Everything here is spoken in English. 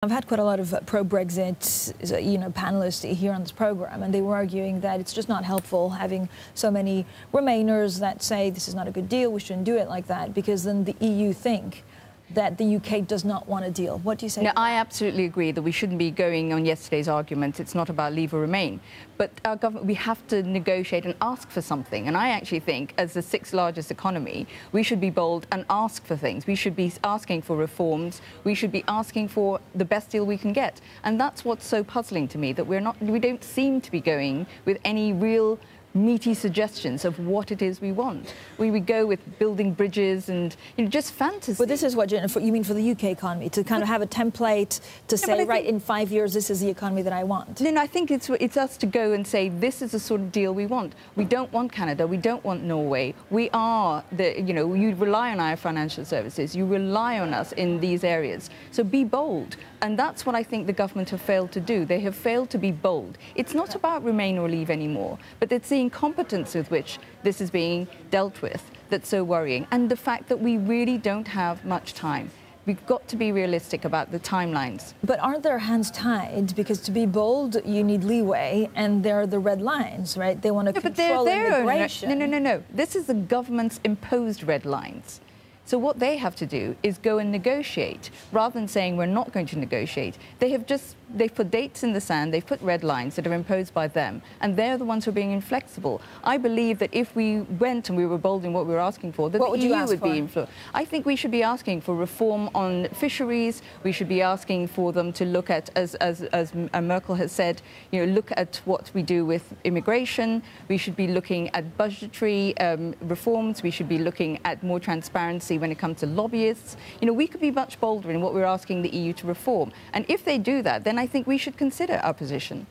I've had quite a lot of pro-Brexit, panelists here on this program, and they were arguing that it's just not helpful having so many Remainers that say this is not a good deal, we shouldn't do it like that, because then the EU think that the UK does not want a deal. What do you say? No, I absolutely agree that we shouldn't be going on yesterday's argument. It's not about leave or remain. But our government, we have to negotiate and ask for something. And I actually think, as the sixth largest economy, we should be bold and ask for things. We should be asking for reforms. We should be asking for the best deal we can get. And that's what's so puzzling to me, that we don't seem to be going with any real meaty suggestions of what it is we want. We go with building bridges and just fantasy. But this is what you mean for the UK economy, to kind of have a template to say, right, in 5 years, this is the economy that I want. No, I think it's us to go and say, this is the sort of deal we want. We don't want Canada. We don't want Norway. We are you rely on our financial services. You rely on us in these areas. So be bold. And that's what I think the government have failed to do. They have failed to be bold. It's not about remain or leave anymore, but it's the incompetence with which this is being dealt with that's so worrying. And the fact that we really don't have much time. We've got to be realistic about the timelines. But aren't their hands tied? Because to be bold, you need leeway, and there are the red lines, right? They want to control immigration. No. This is the government's imposed red lines. So what they have to do is go and negotiate, rather than saying we're not going to negotiate. They've put dates in the sand, they've put red lines that are imposed by them, and they're the ones who are being inflexible. I believe that if we went and we were bold in what we were asking for, that the EU would be influenced. I think we should be asking for reform on fisheries. We should be asking for them to look at, as Merkel has said, look at what we do with immigration. We should be looking at budgetary reforms. We should be looking at more transparency when it comes to lobbyists. We could be much bolder in what we're asking the EU to reform. And if they do that, then I think we should consider our position.